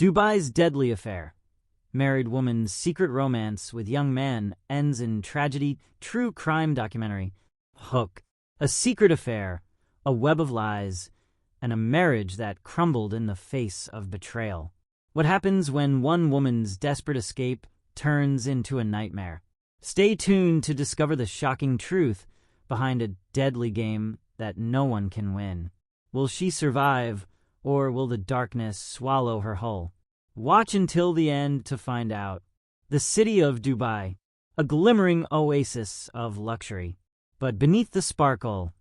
Dubai's deadly affair. Married woman's secret romance with young man ends in tragedy. True crime documentary. Hook. A secret affair, a web of lies, and a marriage that crumbled in the face of betrayal. What happens when one woman's desperate escape turns into a nightmare? Stay tuned to discover the shocking truth behind a deadly game that no one can win. Will she survive, or will the darkness swallow her whole? Watch until the end to find out. The city of Dubai, a glimmering oasis of luxury. But beneath the sparkle,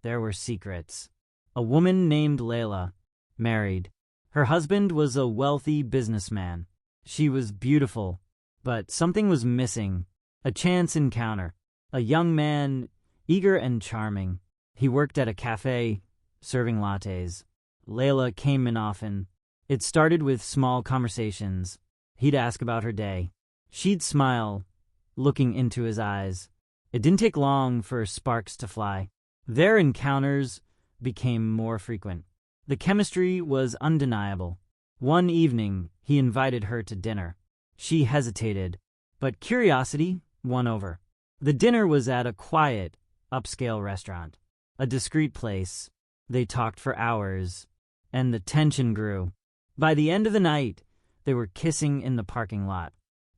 there were secrets. A woman named Layla, married. Her husband was a wealthy businessman. She was beautiful, but something was missing. A chance encounter. A young man, eager and charming. He worked at a cafe, serving lattes. Layla came in often. It started with small conversations. He'd ask about her day. She'd smile, looking into his eyes. It didn't take long for sparks to fly. Their encounters became more frequent. The chemistry was undeniable. One evening, he invited her to dinner. She hesitated, but curiosity won over. The dinner was at a quiet, upscale restaurant, a discreet place. They talked for hours, and the tension grew. By the end of the night, they were kissing in the parking lot.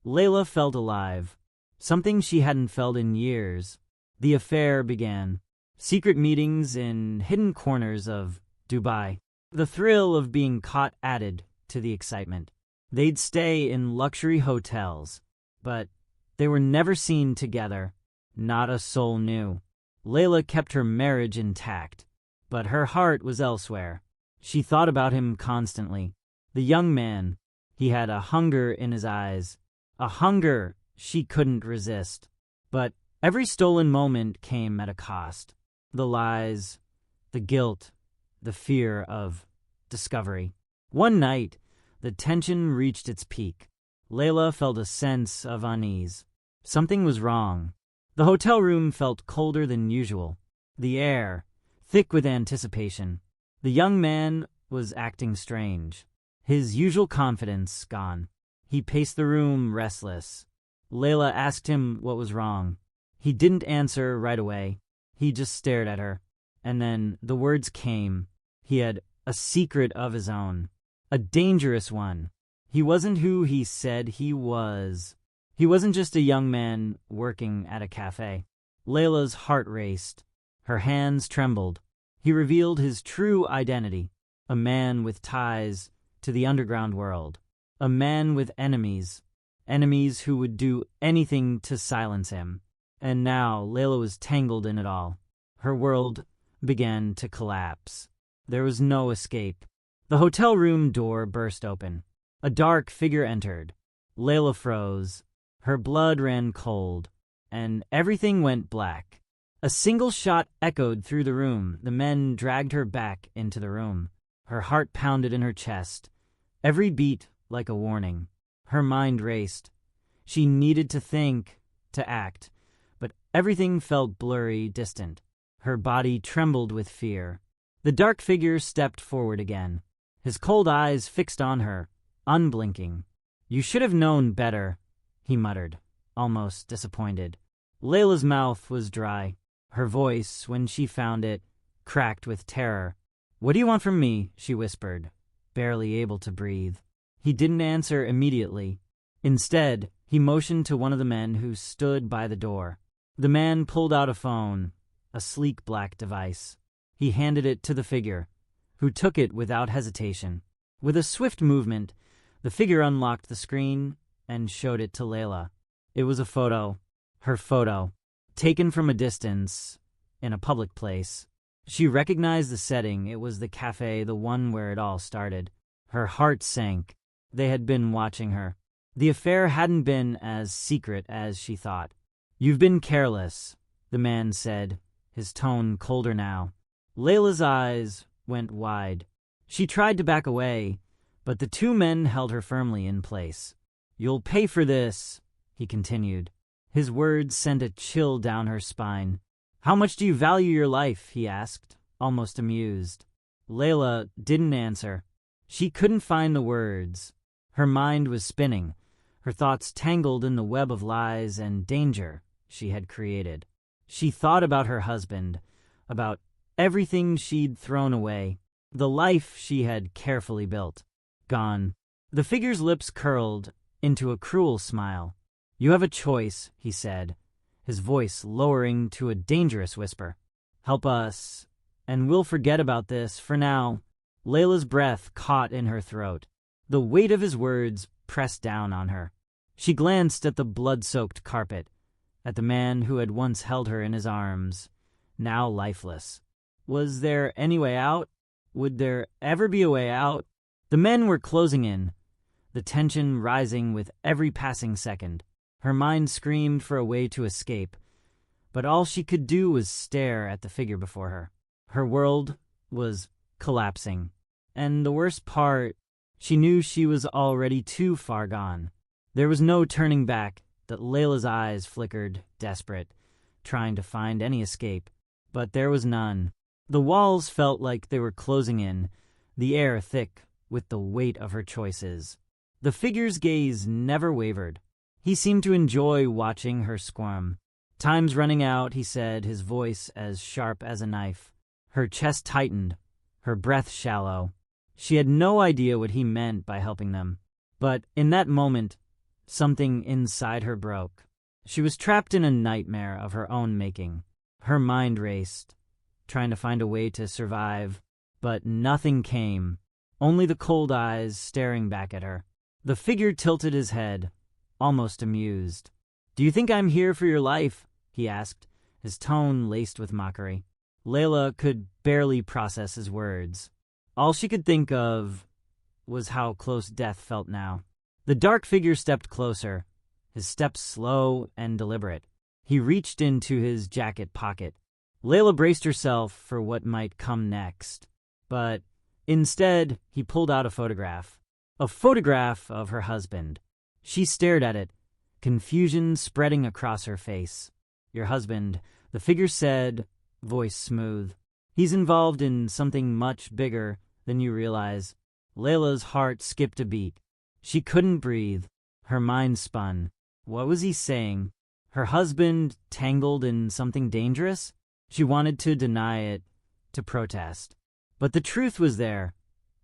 Layla felt alive, something she hadn't felt in years. The affair began. Secret meetings in hidden corners of Dubai. The thrill of being caught added to the excitement. They'd stay in luxury hotels, but they were never seen together. Not a soul knew. Layla kept her marriage intact, but her heart was elsewhere. She thought about him constantly. The young man, he had a hunger in his eyes, a hunger she couldn't resist. But every stolen moment came at a cost. The lies, the guilt, the fear of discovery. One night, the tension reached its peak. Layla felt a sense of unease. Something was wrong. The hotel room felt colder than usual. The air, thick with anticipation. The young man was acting strange. His usual confidence gone. He paced the room, restless. Layla asked him what was wrong. He didn't answer right away. He just stared at her. And then the words came. He had a secret of his own. A dangerous one. He wasn't who he said he was. He wasn't just a young man working at a cafe. Layla's heart raced. Her hands trembled. He revealed his true identity. A man with ties to the underground world. A man with enemies. Enemies who would do anything to silence him. And now Layla was tangled in it all. Her world began to collapse. There was no escape. The hotel room door burst open. A dark figure entered. Layla froze. Her blood ran cold, and everything went black. A single shot echoed through the room. The men dragged her back into the room. Her heart pounded in her chest, every beat like a warning. Her mind raced. She needed to think, to act, but everything felt blurry, distant. Her body trembled with fear. The dark figure stepped forward again, his cold eyes fixed on her, unblinking. "You should have known better," he muttered, almost disappointed. Layla's mouth was dry. Her voice, when she found it, cracked with terror. "What do you want from me?" she whispered, barely able to breathe. He didn't answer immediately. Instead, he motioned to one of the men who stood by the door. The man pulled out a phone, a sleek black device. He handed it to the figure, who took it without hesitation. With a swift movement, the figure unlocked the screen and showed it to Layla. It was a photo, her photo, taken from a distance, in a public place. She recognized the setting. It was the cafe, the one where it all started. Her heart sank. They had been watching her. The affair hadn't been as secret as she thought. "You've been careless," the man said, his tone colder now. Layla's eyes went wide. She tried to back away, but the two men held her firmly in place. "You'll pay for this," he continued. His words sent a chill down her spine. "How much do you value your life?" he asked, almost amused. Layla didn't answer. She couldn't find the words. Her mind was spinning, her thoughts tangled in the web of lies and danger she had created. She thought about her husband, about everything she'd thrown away, the life she had carefully built. Gone. The figure's lips curled into a cruel smile. "You have a choice," he said, his voice lowering to a dangerous whisper. "Help us, and we'll forget about this for now." Layla's breath caught in her throat. The weight of his words pressed down on her. She glanced at the blood-soaked carpet, at the man who had once held her in his arms, now lifeless. Was there any way out? Would there ever be a way out? The men were closing in, the tension rising with every passing second. Her mind screamed for a way to escape, but all she could do was stare at the figure before her. Her world was collapsing, and the worst part, she knew she was already too far gone. There was no turning back. That Layla's eyes flickered, desperate, trying to find any escape, but there was none. The walls felt like they were closing in, the air thick with the weight of her choices. The figure's gaze never wavered. He seemed to enjoy watching her squirm. "Time's running out," he said, his voice as sharp as a knife. Her chest tightened, her breath shallow. She had no idea what he meant by helping them, but in that moment, something inside her broke. She was trapped in a nightmare of her own making. Her mind raced, trying to find a way to survive, but nothing came, only the cold eyes staring back at her. The figure tilted his head, almost amused. "Do you think I'm here for your life?" he asked, his tone laced with mockery. Layla could barely process his words. All she could think of was how close death felt now. The dark figure stepped closer, his steps slow and deliberate. He reached into his jacket pocket. Layla braced herself for what might come next, but instead he pulled out a photograph of her husband. She stared at it, confusion spreading across her face. "Your husband," the figure said, voice smooth. "He's involved in something much bigger than you realize." Layla's heart skipped a beat. She couldn't breathe. Her mind spun. What was he saying? Her husband tangled in something dangerous? She wanted to deny it, to protest. But the truth was there,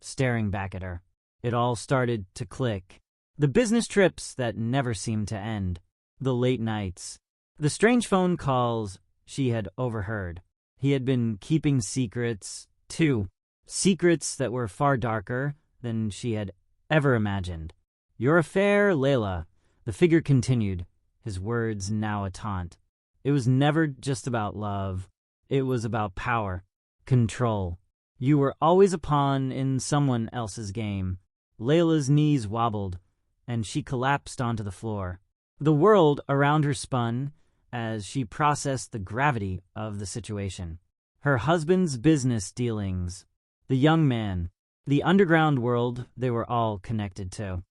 staring back at her. It all started to click. The business trips that never seemed to end. The late nights. The strange phone calls she had overheard. He had been keeping secrets, too. Secrets that were far darker than she had ever imagined. "Your affair, Layla," the figure continued, his words now a taunt. "It was never just about love. It was about power, control. You were always a pawn in someone else's game." Layla's knees wobbled, and she collapsed onto the floor. The world around her spun as she processed the gravity of the situation. Her husband's business dealings, the young man, the underground world they were all connected to.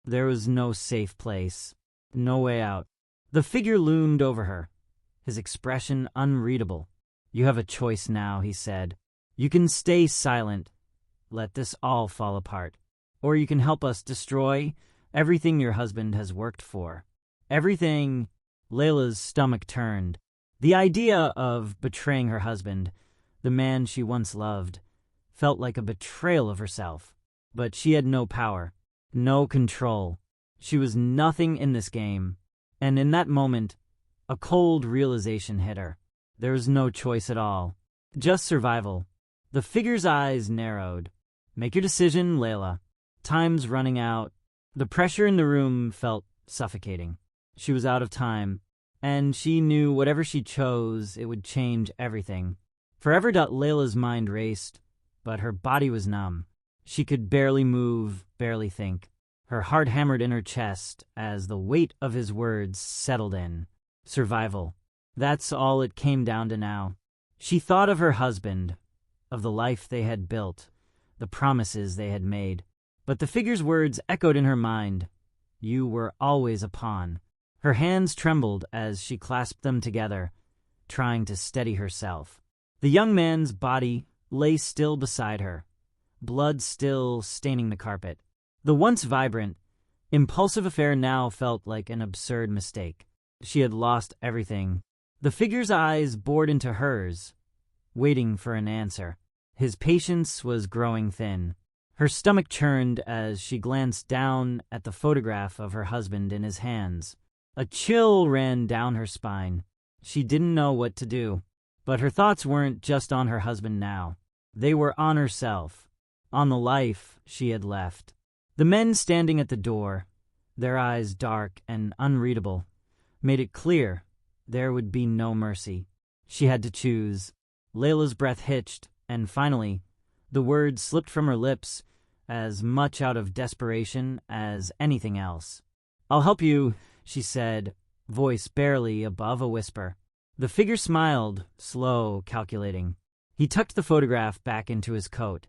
There was no safe place, no way out. The figure loomed over her, his expression unreadable. "You have a choice now," he said. "You can stay silent, let this all fall apart, or you can help us destroy everything your husband has worked for." Everything. Layla's stomach turned. The idea of betraying her husband, the man she once loved, felt like a betrayal of herself. But she had no power, no control. She was nothing in this game. And in that moment, a cold realization hit her. There was no choice at all, just survival. The figure's eyes narrowed. "Make your decision, Layla. Time's running out." The pressure in the room felt suffocating. She was out of time, and she knew whatever she chose, it would change everything. Forever. Layla's mind raced, but her body was numb. She could barely move, barely think. Her heart hammered in her chest as the weight of his words settled in. Survival. That's all it came down to now. She thought of her husband, of the life they had built, the promises they had made. But the figure's words echoed in her mind. "You were always a pawn." Her hands trembled as she clasped them together, trying to steady herself. The young man's body lay still beside her, blood still staining the carpet. The once vibrant, impulsive affair now felt like an absurd mistake. She had lost everything. The figure's eyes bored into hers, waiting for an answer. His patience was growing thin. Her stomach churned as she glanced down at the photograph of her husband in his hands. A chill ran down her spine. She didn't know what to do. But her thoughts weren't just on her husband now. They were on herself, on the life she had left. The men standing at the door, their eyes dark and unreadable, made it clear there would be no mercy. She had to choose. Layla's breath hitched, and finally, the words slipped from her lips as much out of desperation as anything else. "I'll help you," she said, voice barely above a whisper. The figure smiled, slow, calculating. He tucked the photograph back into his coat,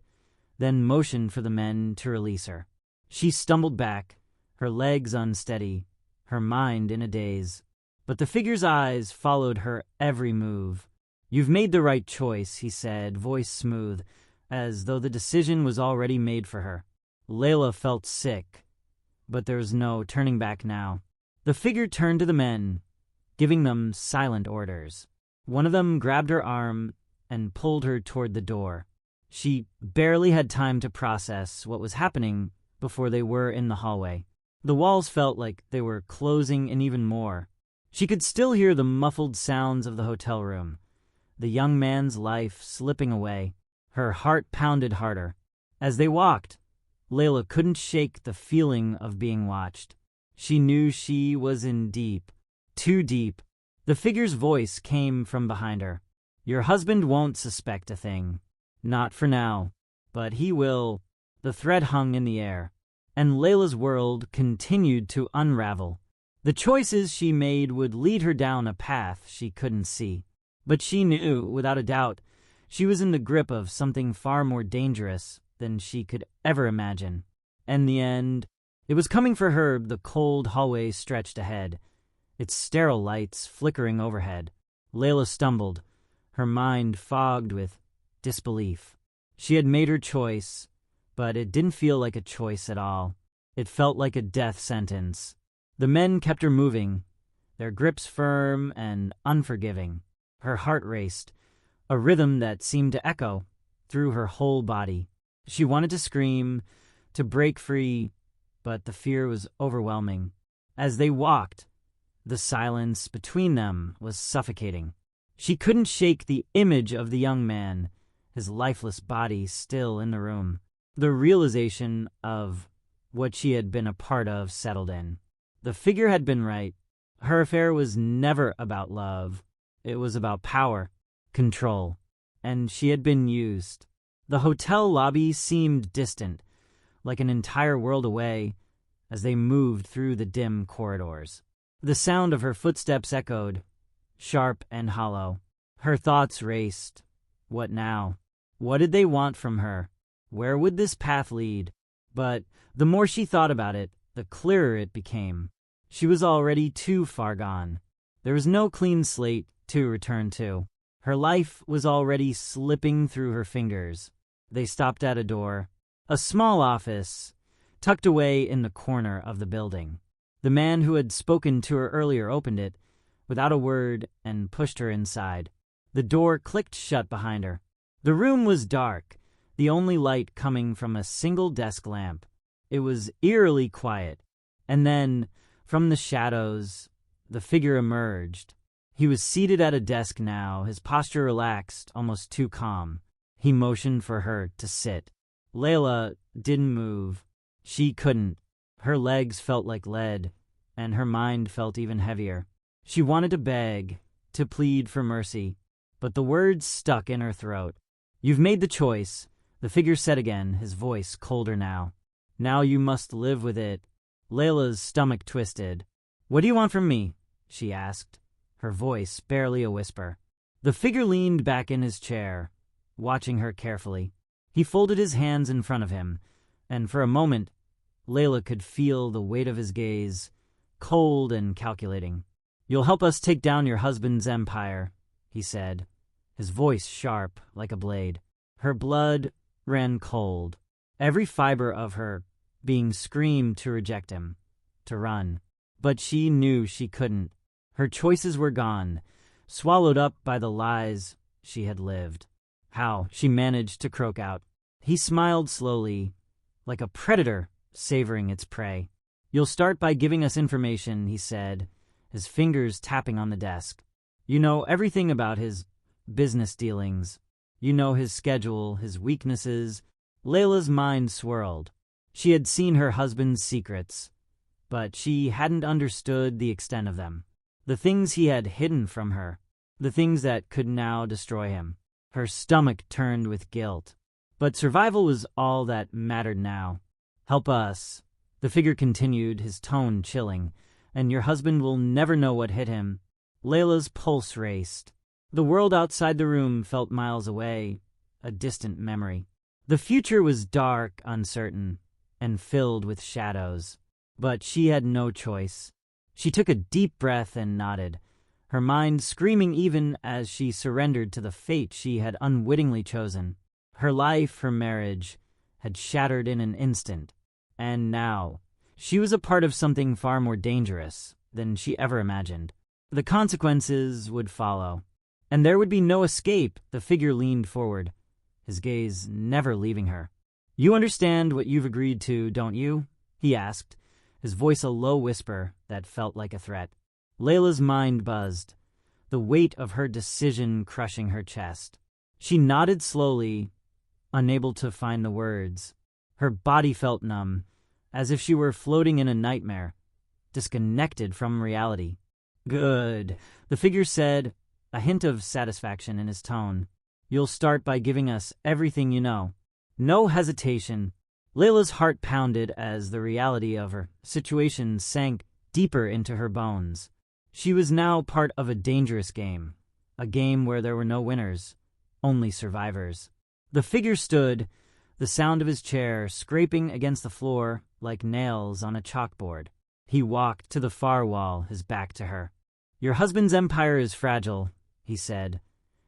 then motioned for the men to release her. She stumbled back, her legs unsteady, her mind in a daze. But the figure's eyes followed her every move. "You've made the right choice," he said, voice smooth, as though the decision was already made for her. Layla felt sick, but there was no turning back now. The figure turned to the men, giving them silent orders. One of them grabbed her arm and pulled her toward the door. She barely had time to process what was happening before they were in the hallway. The walls felt like they were closing in even more. She could still hear the muffled sounds of the hotel room, the young man's life slipping away. Her heart pounded harder. As they walked, Layla couldn't shake the feeling of being watched. She knew she was in deep, too deep. The figure's voice came from behind her. "Your husband won't suspect a thing. Not for now. But he will." The thread hung in the air, and Layla's world continued to unravel. The choices she made would lead her down a path she couldn't see. But she knew, without a doubt, she was in the grip of something far more dangerous than she could ever imagine. And the end, it was coming for her. The cold hallway stretched ahead, its sterile lights flickering overhead. Layla stumbled, her mind fogged with disbelief. She had made her choice, but it didn't feel like a choice at all. It felt like a death sentence. The men kept her moving, their grips firm and unforgiving. Her heart raced, a rhythm that seemed to echo through her whole body. She wanted to scream, to break free, but the fear was overwhelming. As they walked, the silence between them was suffocating. She couldn't shake the image of the young man, his lifeless body still in the room. The realization of what she had been a part of settled in. The figure had been right. Her affair was never about love. It was about power, control, and she had been used. The hotel lobby seemed distant, like an entire world away, as they moved through the dim corridors. The sound of her footsteps echoed, sharp and hollow. Her thoughts raced. What now? What did they want from her? Where would this path lead? But the more she thought about it, the clearer it became. She was already too far gone. There was no clean slate to return to. Her life was already slipping through her fingers. They stopped at a door, a small office, tucked away in the corner of the building. The man who had spoken to her earlier opened it, without a word, and pushed her inside. The door clicked shut behind her. The room was dark, the only light coming from a single desk lamp. It was eerily quiet. And then, from the shadows, the figure emerged. He was seated at a desk now, his posture relaxed, almost too calm. He motioned for her to sit. Layla didn't move. She couldn't. Her legs felt like lead, and her mind felt even heavier. She wanted to beg, to plead for mercy, but the words stuck in her throat. "You've made the choice," the figure said again, his voice colder now. "Now you must live with it." Layla's stomach twisted. "What do you want from me?" she asked, her voice barely a whisper. The figure leaned back in his chair, watching her carefully. He folded his hands in front of him, and for a moment, Layla could feel the weight of his gaze, cold and calculating. "You'll help us take down your husband's empire," he said, his voice sharp like a blade. Her blood ran cold, every fiber of her being screamed to reject him, to run. But she knew she couldn't. Her choices were gone, swallowed up by the lies she had lived. How she managed to croak out. He smiled slowly, like a predator savoring its prey. "You'll start by giving us information," he said, his fingers tapping on the desk. "You know everything about his business dealings. You know his schedule, his weaknesses." Layla's mind swirled. She had seen her husband's secrets, but she hadn't understood the extent of them. The things he had hidden from her, the things that could now destroy him. Her stomach turned with guilt. But survival was all that mattered now. "Help us," the figure continued, his tone chilling, "and your husband will never know what hit him." Layla's pulse raced. The world outside the room felt miles away, a distant memory. The future was dark, uncertain, and filled with shadows. But she had no choice. She took a deep breath and nodded, her mind screaming even as she surrendered to the fate she had unwittingly chosen. Her life, her marriage, had shattered in an instant. And now, she was a part of something far more dangerous than she ever imagined. The consequences would follow, and there would be no escape. The figure leaned forward, his gaze never leaving her. "You understand what you've agreed to, don't you?" he asked, his voice a low whisper that felt like a threat. Layla's mind buzzed, the weight of her decision crushing her chest. She nodded slowly, unable to find the words. Her body felt numb, as if she were floating in a nightmare, disconnected from reality. "Good," the figure said, a hint of satisfaction in his tone. "You'll start by giving us everything you know." No hesitation. Layla's heart pounded as the reality of her situation sank deeper into her bones. She was now part of a dangerous game, a game where there were no winners, only survivors. The figure stood, the sound of his chair scraping against the floor like nails on a chalkboard. He walked to the far wall, his back to her. "Your husband's empire is fragile," he said,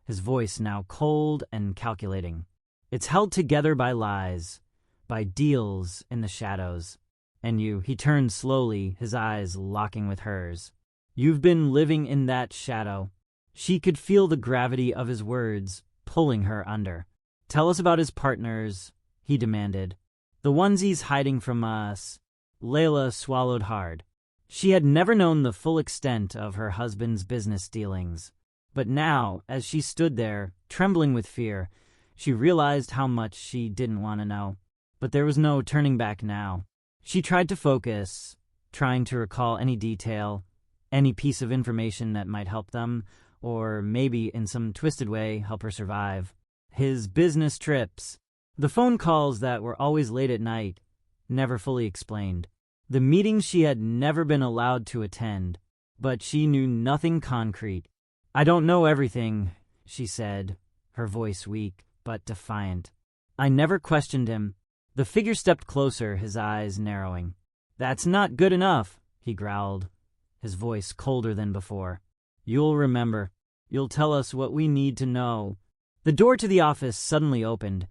his voice now cold and calculating. "It's held together by lies, by deals in the shadows. And you," he turned slowly, his eyes locking with hers. "You've been living in that shadow." She could feel the gravity of his words pulling her under. "Tell us about his partners," he demanded. "The ones he's hiding from us." Layla swallowed hard. She had never known the full extent of her husband's business dealings. But now, as she stood there, trembling with fear, she realized how much she didn't want to know. But there was no turning back now. She tried to focus, trying to recall any detail, any piece of information that might help them, or maybe in some twisted way help her survive. His business trips, the phone calls that were always late at night, never fully explained. The meetings she had never been allowed to attend, but she knew nothing concrete. "I don't know everything," she said, her voice weak but defiant. "I never questioned him." The figure stepped closer, his eyes narrowing. "That's not good enough," he growled, his voice colder than before. "You'll remember. You'll tell us what we need to know." The door to the office suddenly opened,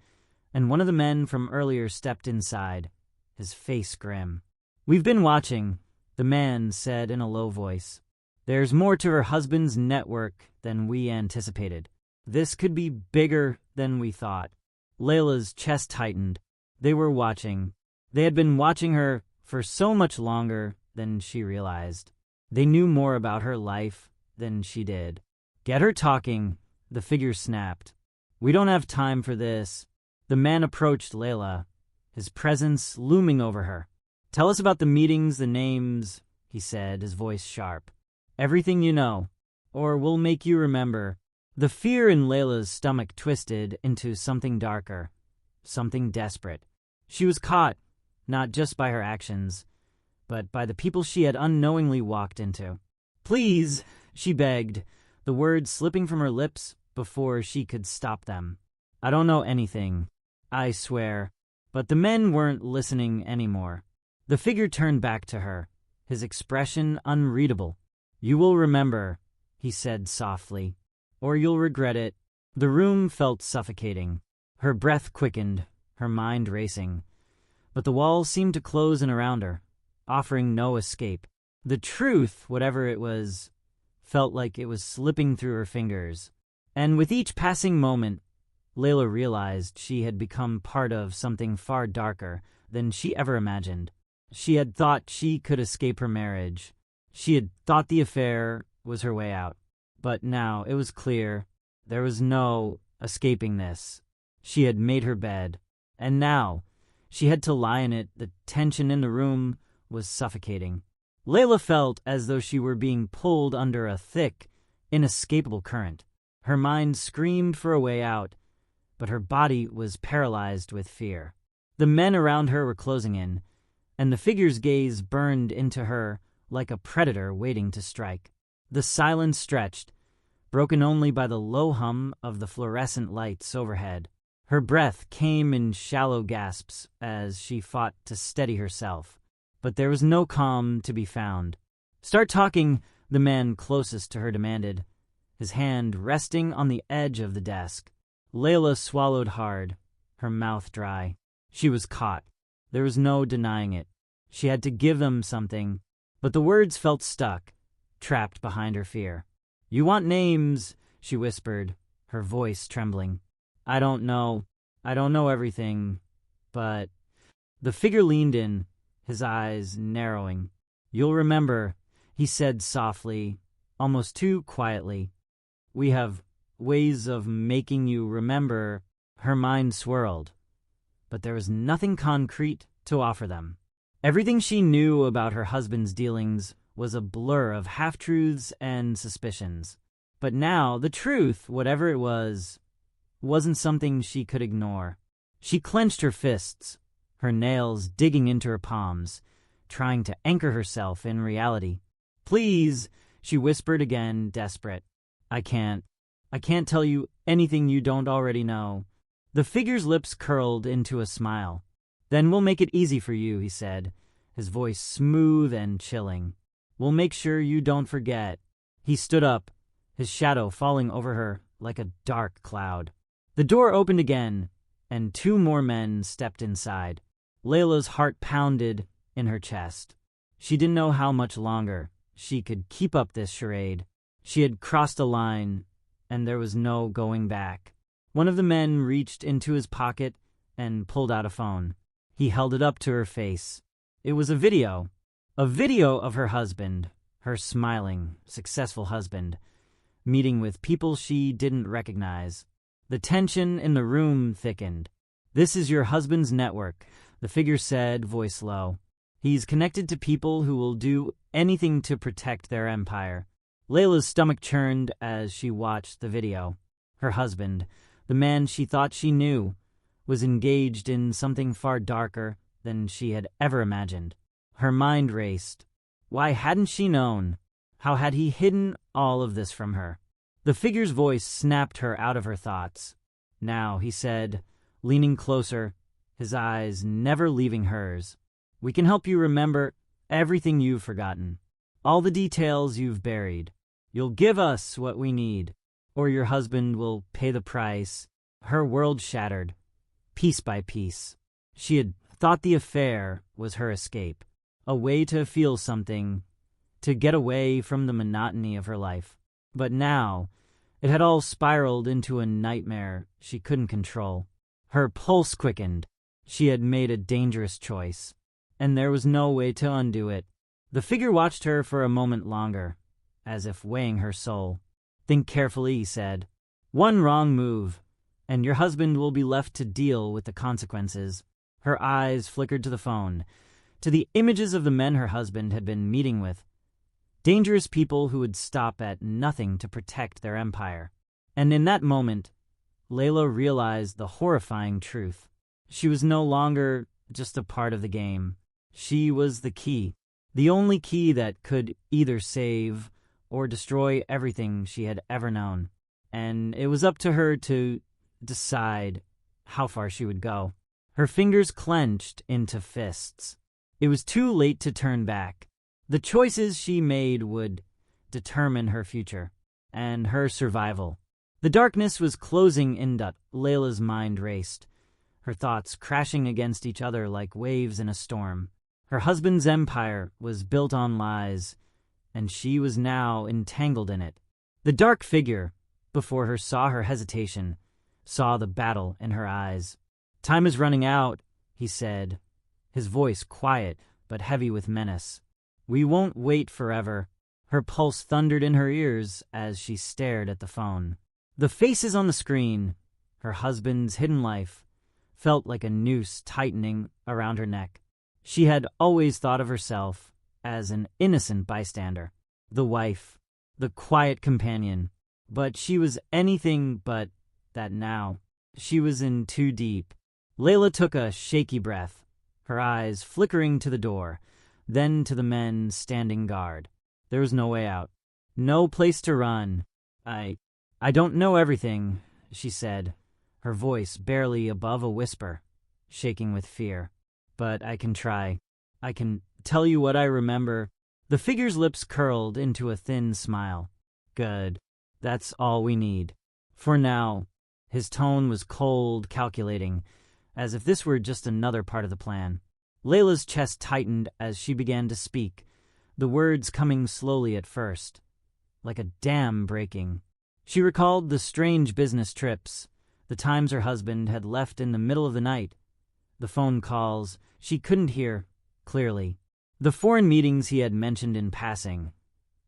and one of the men from earlier stepped inside, his face grim. "We've been watching," the man said in a low voice. "There's more to her husband's network than we anticipated. This could be bigger than we thought." Layla's chest tightened. They were watching. They had been watching her for so much longer than she realized. They knew more about her life than she did. "Get her talking," the figure snapped. "We don't have time for this." The man approached Layla, his presence looming over her. "Tell us about the meetings, the names," he said, his voice sharp. "Everything you know, or we'll make you remember." The fear in Layla's stomach twisted into something darker, something desperate. She was caught, not just by her actions, but by the people she had unknowingly walked into. "Please," she begged, the words slipping from her lips before she could stop them. "I don't know anything, I swear." But the men weren't listening anymore. The figure turned back to her, his expression unreadable. "You will remember," he said softly, "or you'll regret it." The room felt suffocating. Her breath quickened, her mind racing. But the walls seemed to close in around her, offering no escape. The truth, whatever it was, felt like it was slipping through her fingers. And with each passing moment, Layla realized she had become part of something far darker than she ever imagined. She had thought she could escape her marriage. She had thought the affair was her way out. But now it was clear there was no escaping this. She had made her bed, and now she had to lie in it. The tension in the room was suffocating. Layla felt as though she were being pulled under a thick, inescapable current. Her mind screamed for a way out, but her body was paralyzed with fear. The men around her were closing in, and the figure's gaze burned into her like a predator waiting to strike. The silence stretched, broken only by the low hum of the fluorescent lights overhead. Her breath came in shallow gasps as she fought to steady herself, but there was no calm to be found. "Start talking," the man closest to her demanded, his hand resting on the edge of the desk. Layla swallowed hard, her mouth dry. She was caught. There was no denying it. She had to give them something, but the words felt stuck, trapped behind her fear. "You want names," she whispered, her voice trembling. I don't know everything, but..." The figure leaned in, his eyes narrowing. "You'll remember," he said softly, almost too quietly. "We have ways of making you remember." Her mind swirled, but there was nothing concrete to offer them. Everything she knew about her husband's dealings was a blur of half-truths and suspicions. But now, the truth, whatever it was, wasn't something she could ignore. She clenched her fists, her nails digging into her palms, trying to anchor herself in reality. "Please," she whispered again, desperate. I can't tell you anything you don't already know." The figure's lips curled into a smile. "Then we'll make it easy for you," he said, his voice smooth and chilling. "We'll make sure you don't forget." He stood up, his shadow falling over her like a dark cloud. The door opened again, and 2 more men stepped inside. Layla's heart pounded in her chest. She didn't know how much longer she could keep up this charade. She had crossed a line, and there was no going back. One of the men reached into his pocket and pulled out a phone. He held it up to her face. It was a video of her husband, her smiling, successful husband, meeting with people she didn't recognize. The tension in the room thickened. "This is your husband's network," the figure said, voice low. "He's connected to people who will do anything to protect their empire." Layla's stomach churned as she watched the video. Her husband, the man she thought she knew, was engaged in something far darker than she had ever imagined. Her mind raced. Why hadn't she known? How had he hidden all of this from her? The figure's voice snapped her out of her thoughts. "Now," he said, leaning closer, his eyes never leaving hers, "we can help you remember everything you've forgotten, all the details you've buried. You'll give us what we need, or your husband will pay the price." Her world shattered, piece by piece. She had thought the affair was her escape, a way to feel something, to get away from the monotony of her life. But now, it had all spiraled into a nightmare she couldn't control. Her pulse quickened. She had made a dangerous choice, and there was no way to undo it. The figure watched her for a moment longer, as if weighing her soul. "Think carefully," he said. "One wrong move, and your husband will be left to deal with the consequences." Her eyes flickered to the phone, to the images of the men her husband had been meeting with. Dangerous people who would stop at nothing to protect their empire. And in that moment, Layla realized the horrifying truth. She was no longer just a part of the game. She was the key, the only key that could either save or destroy everything she had ever known. And it was up to her to decide how far she would go. Her fingers clenched into fists. It was too late to turn back. The choices she made would determine her future and her survival. The darkness was closing in. Layla's mind raced, her thoughts crashing against each other like waves in a storm. Her husband's empire was built on lies, and she was now entangled in it. The dark figure before her saw her hesitation, saw the battle in her eyes. "Time is running out," he said, his voice quiet but heavy with menace. "We won't wait forever." Her pulse thundered in her ears as she stared at the phone. The faces on the screen, her husband's hidden life, felt like a noose tightening around her neck. She had always thought of herself as an innocent bystander, the wife, the quiet companion, but she was anything but that now. She was in too deep. Layla took a shaky breath, her eyes flickering to the door, then to the men standing guard. There was no way out, no place to run. I don't know everything," she said, her voice barely above a whisper, shaking with fear. "But I can try. I can tell you what I remember." The figure's lips curled into a thin smile. "Good. That's all we need. For now." His tone was cold, calculating, as if this were just another part of the plan. Layla's chest tightened as she began to speak, the words coming slowly at first, like a dam breaking. She recalled the strange business trips, the times her husband had left in the middle of the night, the phone calls she couldn't hear clearly, the foreign meetings he had mentioned in passing.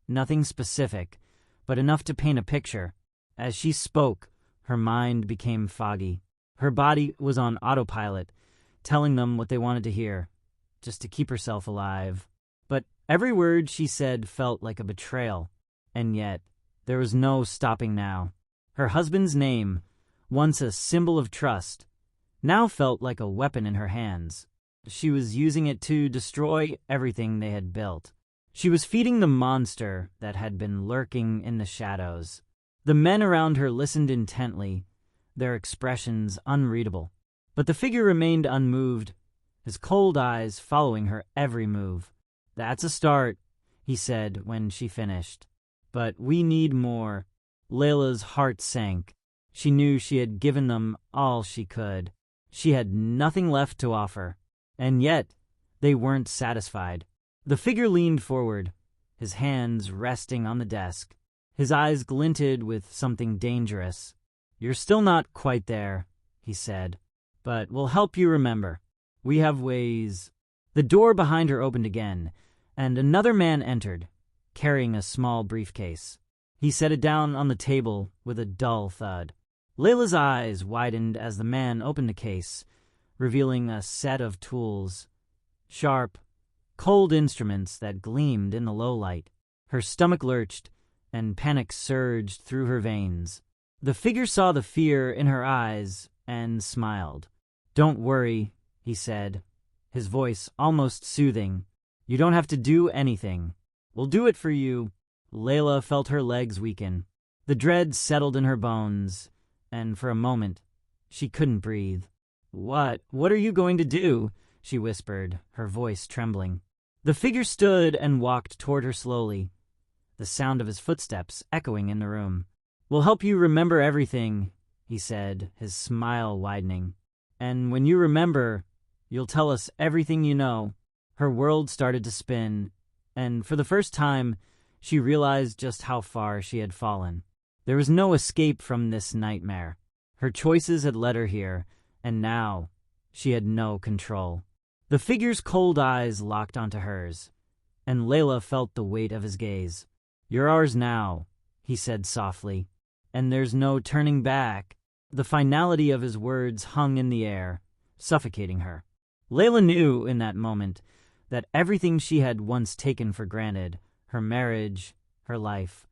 Nothing specific, but enough to paint a picture. As she spoke, her mind became foggy. Her body was on autopilot, telling them what they wanted to hear, just to keep herself alive. But every word she said felt like a betrayal, and yet there was no stopping now. Her husband's name, once a symbol of trust, now felt like a weapon in her hands. She was using it to destroy everything they had built. She was feeding the monster that had been lurking in the shadows. The men around her listened intently, their expressions unreadable. But the figure remained unmoved, his cold eyes following her every move. "That's a start," he said when she finished. "But we need more." Layla's heart sank. She knew she had given them all she could. She had nothing left to offer. And yet, they weren't satisfied. The figure leaned forward, his hands resting on the desk. His eyes glinted with something dangerous. "You're still not quite there," he said, "but we'll help you remember. We have ways." The door behind her opened again, and another man entered, carrying a small briefcase. He set it down on the table with a dull thud. Layla's eyes widened as the man opened the case, revealing a set of tools. Sharp, cold instruments that gleamed in the low light. Her stomach lurched, and panic surged through her veins. The figure saw the fear in her eyes and smiled. "Don't worry," he said, his voice almost soothing. "You don't have to do anything. We'll do it for you." Layla felt her legs weaken. The dread settled in her bones, and for a moment, she couldn't breathe. What are you going to do?" she whispered, her voice trembling. The figure stood and walked toward her slowly, the sound of his footsteps echoing in the room. "We'll help you remember everything," he said, his smile widening. "And when you remember, you'll tell us everything you know." Her world started to spin, and for the first time, she realized just how far she had fallen. There was no escape from this nightmare. Her choices had led her here, and now she had no control. The figure's cold eyes locked onto hers, and Layla felt the weight of his gaze. "You're ours now," he said softly, "and there's no turning back." The finality of his words hung in the air, suffocating her. Layla knew in that moment that everything she had once taken for granted, her marriage, her life,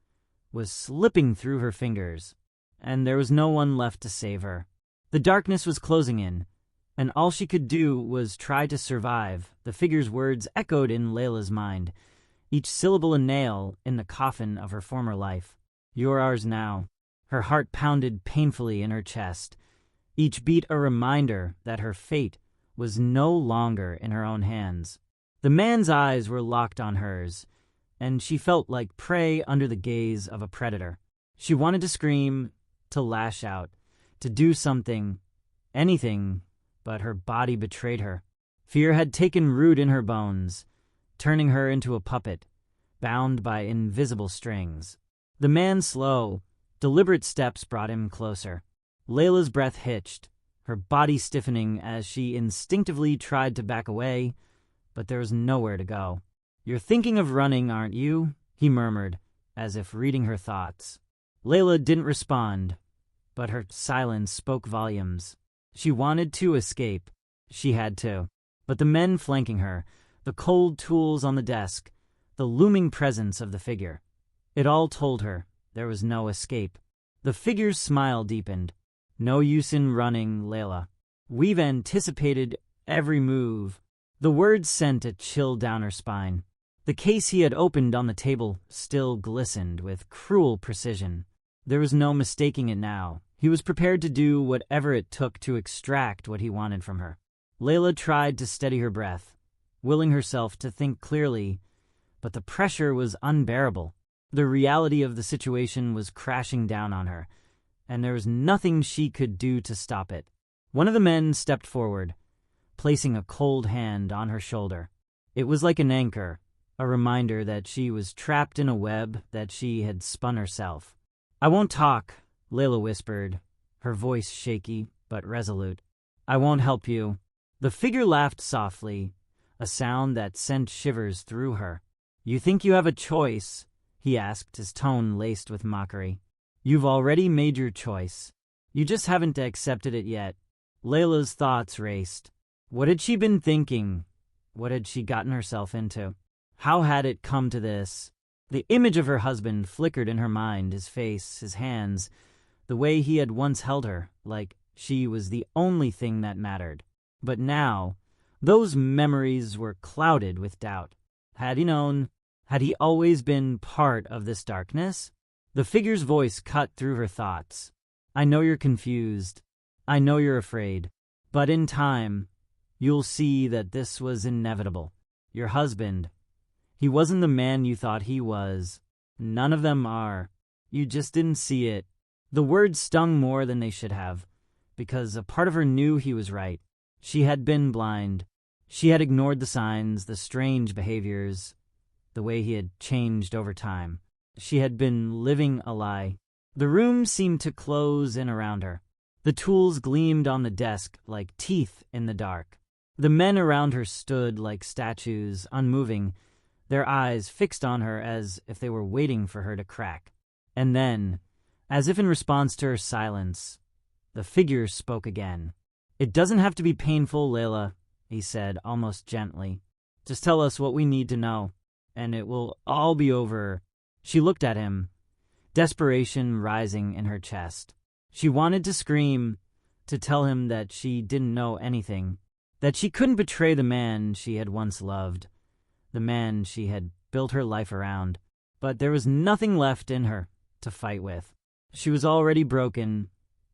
was slipping through her fingers, and there was no one left to save her. The darkness was closing in, and all she could do was try to survive. The figure's words echoed in Layla's mind, each syllable a nail in the coffin of her former life. "You're ours now." Her heart pounded painfully in her chest, each beat a reminder that her fate was no longer in her own hands. The man's eyes were locked on hers, and she felt like prey under the gaze of a predator. She wanted to scream, to lash out, to do something, anything, but her body betrayed her. Fear had taken root in her bones, turning her into a puppet, bound by invisible strings. The man's slow, deliberate steps brought him closer. Layla's breath hitched, her body stiffening as she instinctively tried to back away, but there was nowhere to go. "You're thinking of running, aren't you?" he murmured, as if reading her thoughts. Layla didn't respond, but her silence spoke volumes. She wanted to escape. She had to. But the men flanking her, the cold tools on the desk, the looming presence of the figure, it all told her there was no escape. The figure's smile deepened. "No use in running, Layla. We've anticipated every move." The words sent a chill down her spine. The case he had opened on the table still glistened with cruel precision. There was no mistaking it now. He was prepared to do whatever it took to extract what he wanted from her. Layla tried to steady her breath, willing herself to think clearly, but the pressure was unbearable. The reality of the situation was crashing down on her, and there was nothing she could do to stop it. One of the men stepped forward, placing a cold hand on her shoulder. It was like an anchor, a reminder that she was trapped in a web that she had spun herself. "I won't talk," Layla whispered, her voice shaky but resolute. "I won't help you." The figure laughed softly, a sound that sent shivers through her. "You think you have a choice?" he asked, his tone laced with mockery. "You've already made your choice. You just haven't accepted it yet." Layla's thoughts raced. What had she been thinking? What had she gotten herself into? How had it come to this? The image of her husband flickered in her mind, his face, his hands, the way he had once held her, like she was the only thing that mattered. But now, those memories were clouded with doubt. Had he known? Had he always been part of this darkness? The figure's voice cut through her thoughts. "I know you're confused. I know you're afraid. But in time, you'll see that this was inevitable. Your husband, he wasn't the man you thought he was. None of them are. You just didn't see it." The words stung more than they should have, because a part of her knew he was right. She had been blind. She had ignored the signs, the strange behaviors, the way he had changed over time. She had been living a lie. The room seemed to close in around her. The tools gleamed on the desk like teeth in the dark. The men around her stood like statues, unmoving, their eyes fixed on her as if they were waiting for her to crack. And then, as if in response to her silence, the figure spoke again. "It doesn't have to be painful, Layla," he said, almost gently. "Just tell us what we need to know, and it will all be over." She looked at him, desperation rising in her chest. She wanted to scream, to tell him that she didn't know anything, that she couldn't betray the man she had once loved, the man she had built her life around. But there was nothing left in her to fight with. She was already broken,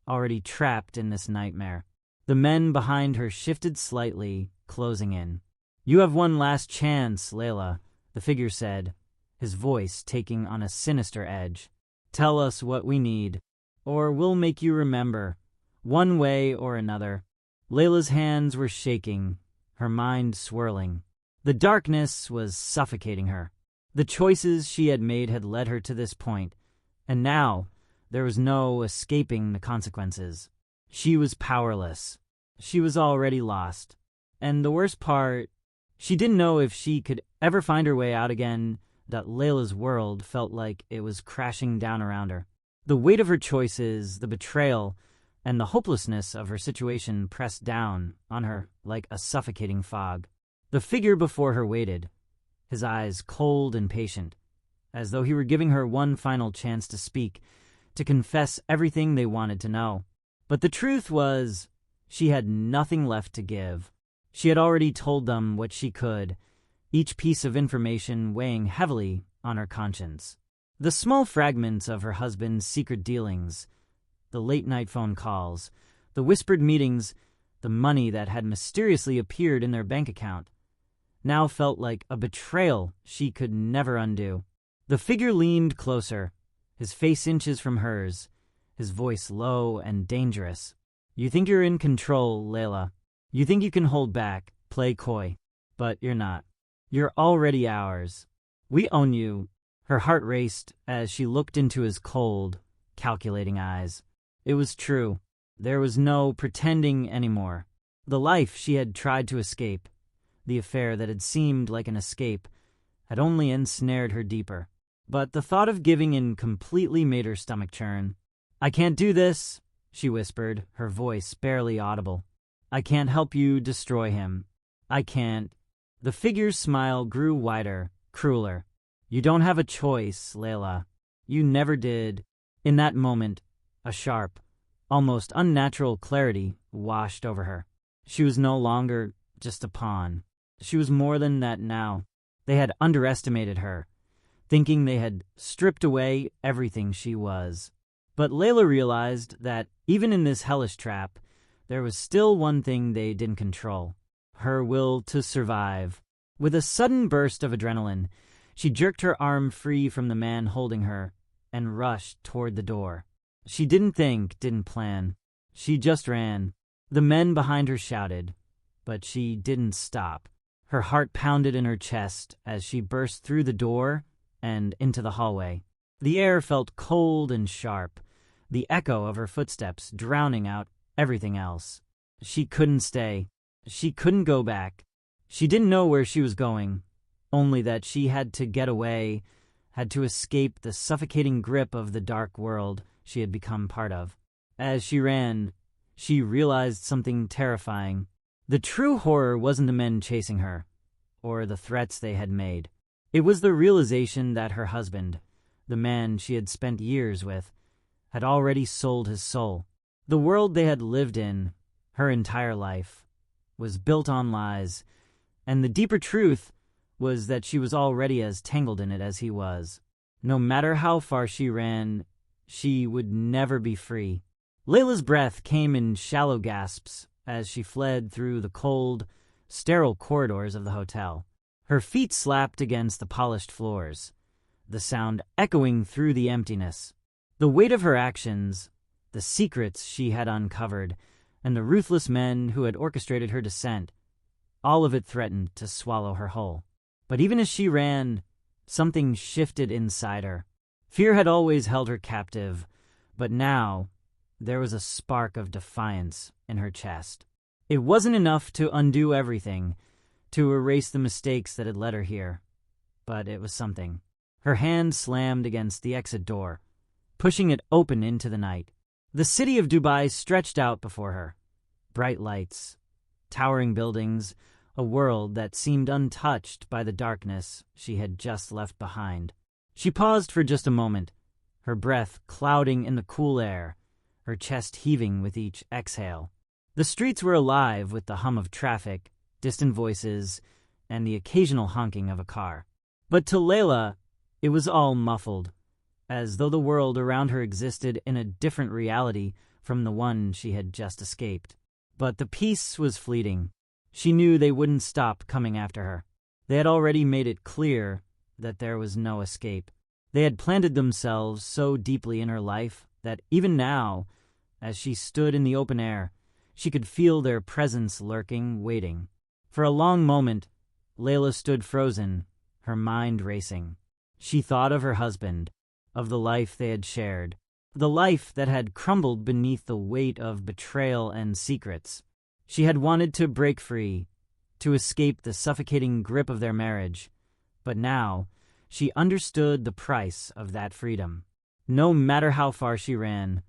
already trapped in this nightmare. The men behind her shifted slightly, closing in. "You have one last chance, Layla," the figure said, his voice taking on a sinister edge. "Tell us what we need, or we'll make you remember, one way or another." Layla's hands were shaking, her mind swirling. The darkness was suffocating her. The choices she had made had led her to this point, and now there was no escaping the consequences. She was powerless. She was already lost. And the worst part, she didn't know if she could ever find her way out again. That Layla's world felt like it was crashing down around her. The weight of her choices, the betrayal, and the hopelessness of her situation pressed down on her like a suffocating fog. The figure before her waited, his eyes cold and patient, as though he were giving her one final chance to speak, to confess everything they wanted to know. But the truth was, she had nothing left to give. She had already told them what she could, each piece of information weighing heavily on her conscience. The small fragments of her husband's secret dealings, the late-night phone calls, the whispered meetings, the money that had mysteriously appeared in their bank account, now felt like a betrayal she could never undo. The figure leaned closer, his face inches from hers, his voice low and dangerous. "You think you're in control, Layla. You think you can hold back, play coy. But you're not. You're already ours. We own you." Her heart raced as she looked into his cold, calculating eyes. It was true. There was no pretending anymore. The life she had tried to escape, the affair that had seemed like an escape, had only ensnared her deeper. But the thought of giving in completely made her stomach churn. "I can't do this," she whispered, her voice barely audible. "I can't help you destroy him. I can't." The figure's smile grew wider, crueler. "You don't have a choice, Layla. You never did." In that moment, a sharp, almost unnatural clarity washed over her. She was no longer just a pawn. She was more than that now. They had underestimated her, thinking they had stripped away everything she was. But Layla realized that even in this hellish trap, there was still one thing they didn't control: her will to survive. With a sudden burst of adrenaline, she jerked her arm free from the man holding her and rushed toward the door. She didn't think, didn't plan. She just ran. The men behind her shouted, but she didn't stop. Her heart pounded in her chest as she burst through the door and into the hallway. The air felt cold and sharp, the echo of her footsteps drowning out everything else. She couldn't stay. She couldn't go back. She didn't know where she was going, only that she had to get away, had to escape the suffocating grip of the dark world she had become part of. As she ran, she realized something terrifying. The true horror wasn't the men chasing her, or the threats they had made. It was the realization that her husband, the man she had spent years with, had already sold his soul. The world they had lived in, her entire life, was built on lies, and the deeper truth was that she was already as tangled in it as he was. No matter how far she ran, she would never be free. Layla's breath came in shallow gasps as she fled through the cold, sterile corridors of the hotel. Her feet slapped against the polished floors, the sound echoing through the emptiness. The weight of her actions, the secrets she had uncovered, and the ruthless men who had orchestrated her descent, all of it threatened to swallow her whole. But even as she ran, something shifted inside her. Fear had always held her captive, but now there was a spark of defiance in her chest. It wasn't enough to undo everything, to erase the mistakes that had led her here, but it was something. Her hand slammed against the exit door, pushing it open into the night. The city of Dubai stretched out before her. Bright lights, towering buildings, a world that seemed untouched by the darkness she had just left behind. She paused for just a moment, her breath clouding in the cool air, her chest heaving with each exhale. The streets were alive with the hum of traffic, distant voices, and the occasional honking of a car. But to Layla, it was all muffled, as though the world around her existed in a different reality from the one she had just escaped. But the peace was fleeting. She knew they wouldn't stop coming after her. They had already made it clear that there was no escape. They had planted themselves so deeply in her life that even now, as she stood in the open air, she could feel their presence lurking, waiting. For a long moment, Layla stood frozen, her mind racing. She thought of her husband, of the life they had shared, the life that had crumbled beneath the weight of betrayal and secrets. She had wanted to break free, to escape the suffocating grip of their marriage, but now she understood the price of that freedom. No matter how far she ran,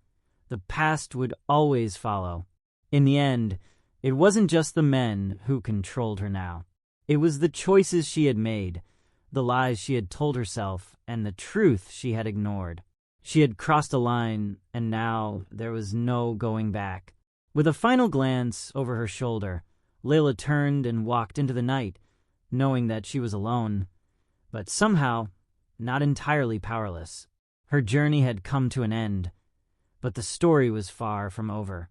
the past would always follow. In the end, it wasn't just the men who controlled her now. It was the choices she had made, the lies she had told herself, and the truth she had ignored. She had crossed a line, and now there was no going back. With a final glance over her shoulder, Layla turned and walked into the night, knowing that she was alone, but somehow not entirely powerless. Her journey had come to an end, but the story was far from over.